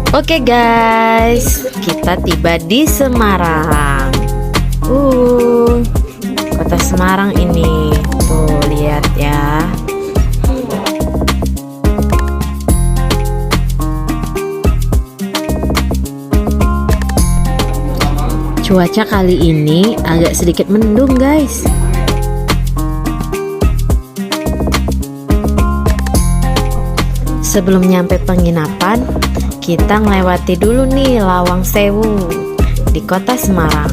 Oke guys, kita tiba di Semarang. Kota Semarang ini. Tuh, lihat ya. Cuaca kali ini agak sedikit mendung guys. Sebelum nyampe penginapan, kita ngelewati dulu nih Lawang Sewu di kota Semarang.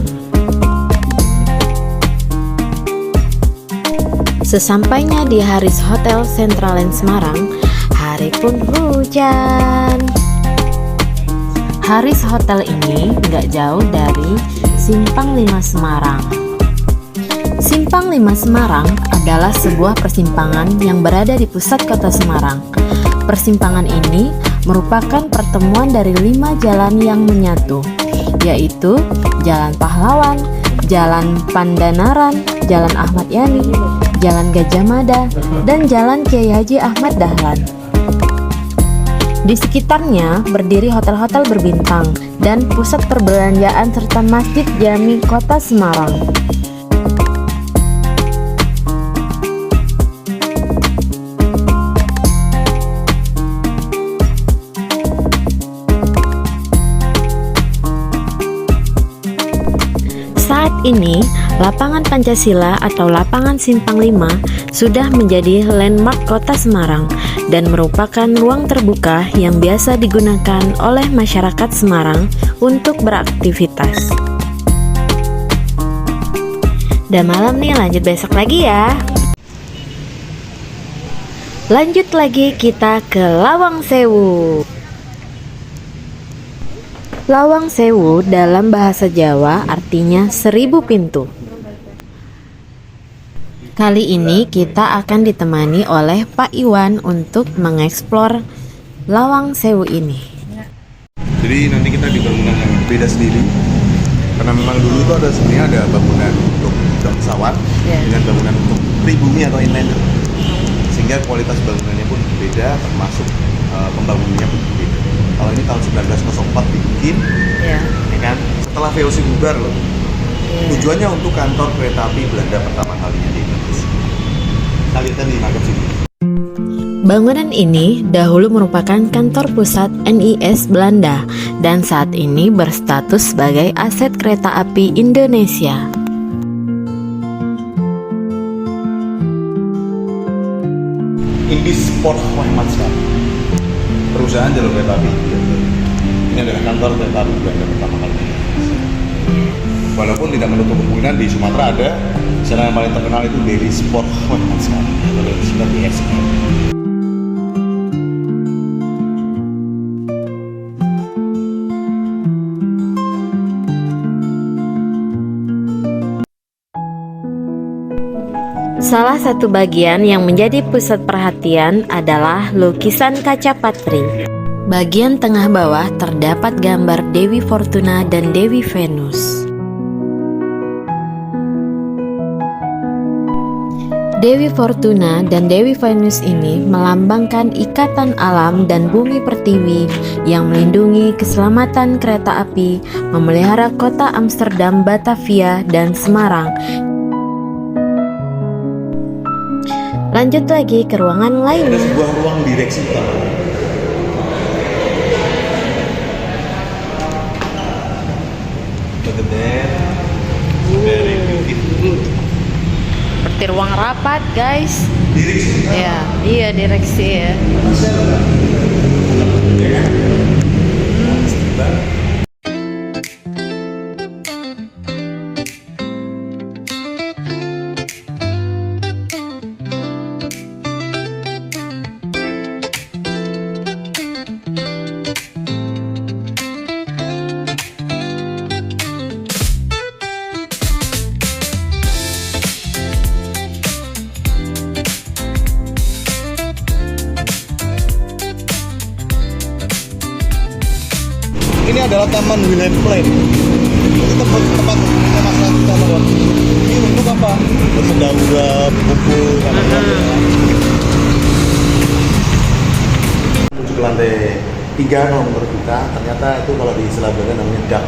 Sesampainya di Haris Hotel Centraland Semarang, hari pun hujan. Haris Hotel ini nggak jauh dari Simpang 5 Semarang. Simpang 5 Semarang adalah sebuah persimpangan yang berada di pusat kota Semarang. Persimpangan ini merupakan pertemuan dari 5 jalan yang menyatu, yaitu Jalan Pahlawan, Jalan Pandanaran, Jalan Ahmad Yani, Jalan Gajah Mada, dan Jalan Kiai Haji Ahmad Dahlan. Di sekitarnya berdiri hotel-hotel berbintang dan pusat perbelanjaan serta Masjid Jami Kota Semarang. Saat ini, Lapangan Pancasila atau Lapangan Simpang 5 sudah menjadi landmark kota Semarang dan merupakan ruang terbuka yang biasa digunakan oleh masyarakat Semarang untuk beraktivitas. Udah malam nih, lanjut besok lagi ya. Lanjut lagi kita ke Lawang Sewu. Lawang Sewu dalam bahasa Jawa artinya 1000 pintu. Kali ini kita akan ditemani oleh Pak Iwan untuk mengeksplor Lawang Sewu ini. Jadi nanti kita di bangunan yang beda sendiri. Karena memang dulu itu sebenarnya ada bangunan untuk pesawat dengan bangunan untuk pribumi atau inliner. Sehingga kualitas bangunannya pun berbeda, termasuk pembangunannya pun berbeda. Kalau ini tahun 1904 dibikin, ya kan? Setelah VOC bubar loh. Tujuannya untuk kantor kereta api Belanda pertama kalinya di Indonesia. Kita lihat di market sini. Bangunan ini dahulu merupakan kantor pusat NIS Belanda dan saat ini berstatus sebagai aset kereta api Indonesia. Indisport Matskan, perusahaan jalur kereta api. Ini adalah kantor kereta api Belanda pertama kali. Walaupun tidak menutup kemungkinan di Sumatera ada, sana yang paling terkenal itu Daily Sport Matskan atau disingkat DSM. Salah satu bagian yang menjadi pusat perhatian adalah lukisan kaca patri. Bagian tengah bawah terdapat gambar Dewi Fortuna dan Dewi Venus. Dewi Fortuna dan Dewi Venus ini melambangkan ikatan alam dan bumi pertiwi yang melindungi keselamatan kereta api, memelihara kota Amsterdam, Batavia, dan Semarang. Lanjut lagi ke ruangan lainnya. Ada sebuah ruang direksi utama. Look at that. Very beautiful. Seperti ruang rapat, guys. Direksi. Ya, iya direksi ya. Ini adalah Taman Wilhelm Plan. Itu tempat masyarakat utama. Ini untuk apa? Bersendaura, berkumpul, menuju ke lantai 3 kalau menurut kita. Ternyata itu kalau di istilah Belanda namanya dak.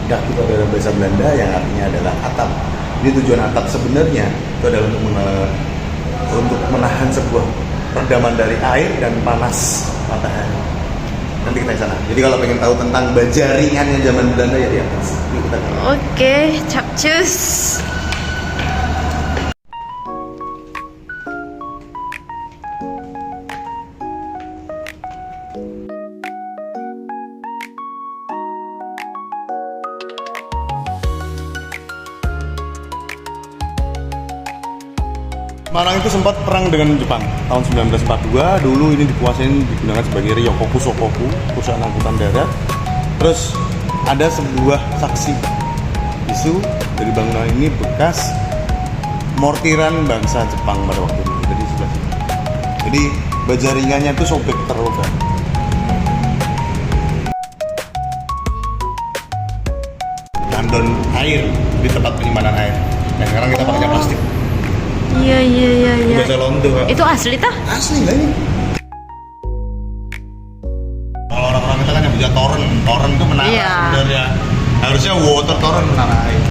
Dak itu adalah bahasa Belanda yang artinya adalah atap. Jadi tujuan atap sebenarnya itu adalah untuk menahan sebuah redaman dari air dan panas matahari. Nanti kita ke sana. Jadi kalau pengen tahu tentang bajaringannya zaman Belanda ya di atas. Yuk kita ke sana. Oke, capcus. Semarang itu sempat perang dengan Jepang tahun 1942. Dulu ini digunakan sebagai Ryokoku Sokoku, perusahaan angkutan darat. Terus ada sebuah saksi isu dari bangunan ini bekas mortiran bangsa Jepang pada waktu itu. Jadi sebelah sini. Jadi bajaringannya itu sobek terluka. Tandon air di tempat penyimpanan air. Dan sekarang kita pakainya plastik. Iya. Bahasa Londo, Kak. Itu asli tah? Asli lah ini. Kalau orang-orang kita kan yang bisa torrent itu menara Iya. sebenarnya. Harusnya water torrent menara air.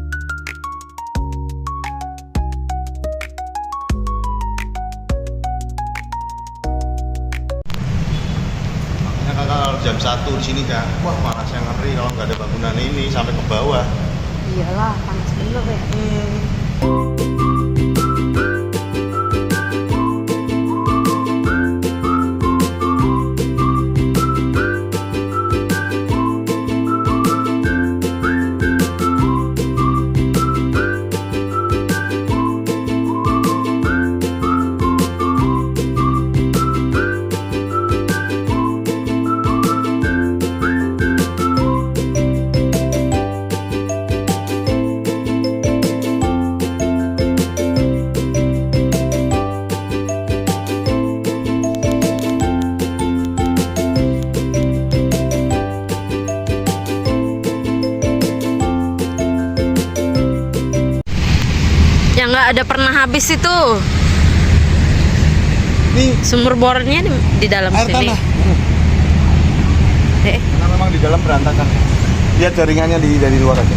Makanya kakak kalau jam 1 di sini Kak, wah panasnya ngeri kalau nggak ada bangunan ini sampai ke bawah. Iyalah, panas bener ya. Yang nggak ada pernah habis itu. Ini Sumur bornya di dalam air sini. tanah. Eh. Karena memang di dalam berantakan. Lihat jaringannya dari luar aja.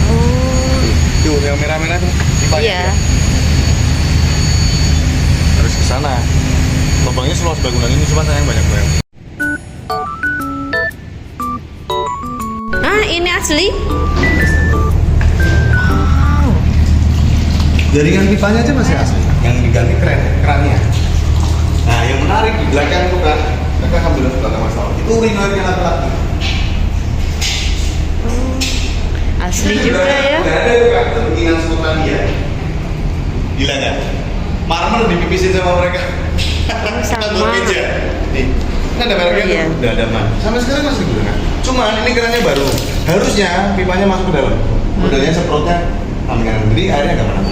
Oh. Tuh yang merah-merah tuh. Pipanya Iya. dia. Harus ke sana. Lubangnya seluas bangunan ini cuma sayang banyak banget. Ah, ini asli? Jaringan pipanya aja masih asli. Yang diganti kerannya. Nah, yang menarik di belakang tuh kan, kakak akan bilang tentang masalah. Itu urinoirnya laki-laki. Asli juga ya. Udah ada tuh kan, kemungkinan Skotlandia. Gila kan? Marmer dipipisin sama mereka. Sama. Buat meja. Nih, ini ada mereknya Iya. tuh. Udah ada man. Sampai sekarang masih digunakan. Cuman ini kerannya baru. Harusnya pipanya masuk ke dalam. Modelnya semprotnya sampingan. Jadi airnya nggak pernah.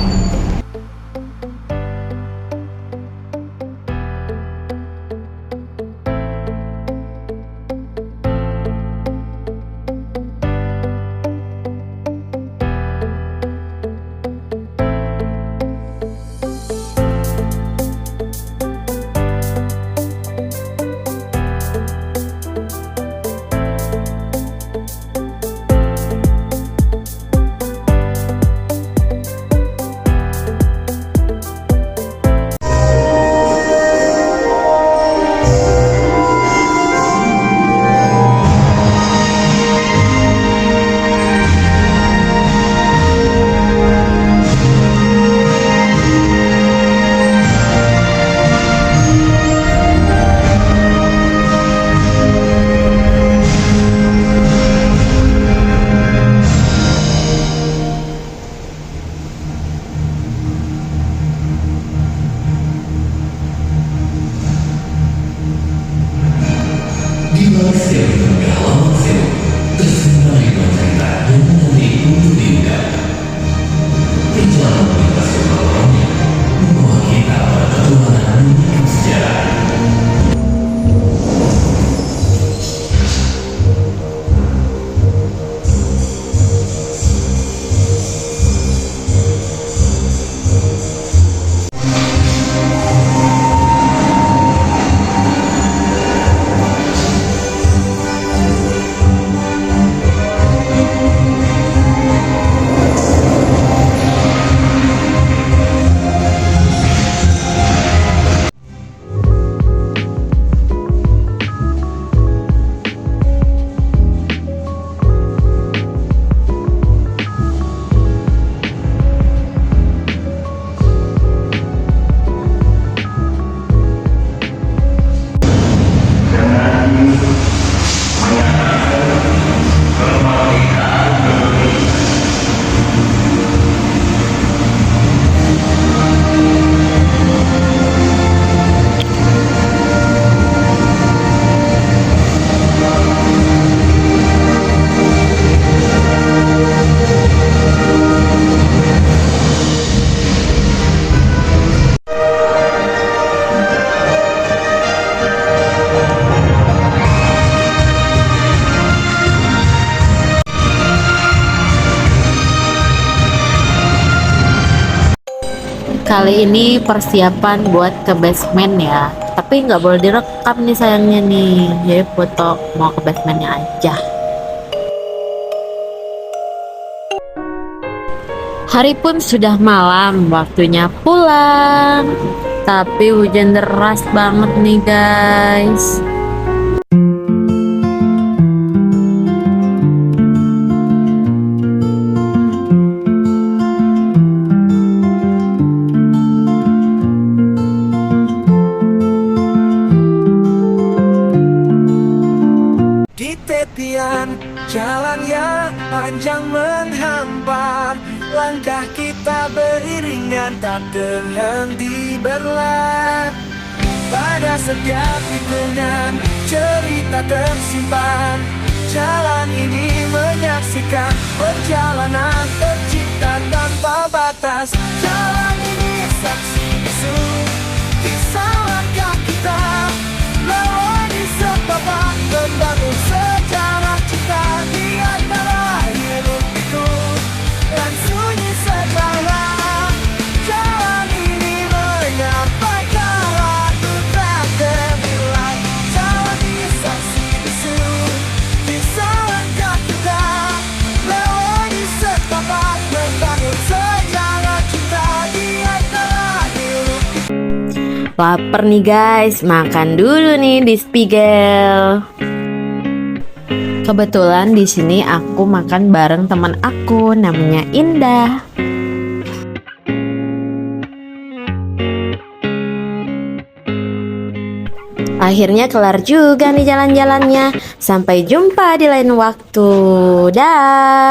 Kali ini persiapan buat ke basement ya. Tapi nggak boleh direkam nih sayangnya nih. Jadi foto mau ke basementnya aja. Hari pun sudah malam, waktunya pulang. Tapi hujan deras banget nih guys. Di tepian jalan yang panjang menghampar, langkah kita beriringan tak terhenti berlari. Pada setiap tikungan cerita tersimpan. Jalan ini menyaksikan perjalanan tercipta tanpa batas. Jalan ini saksi bisu kisah langkah kita, melodi sepapan membangun sejarah cinta di antara hidup itu dan sunyi segala. Jalan ini menyampaikan lagu tak ternilai. Jalan ini saksi bisu kisah langkah kita, melodi sepapan membangun sejarah cinta di antara hidup. Laper nih guys, makan dulu nih di Spiegel. Kebetulan di sini aku makan bareng teman aku, namanya Indah. Akhirnya kelar juga nih jalan-jalannya. Sampai jumpa di lain waktu. Dah.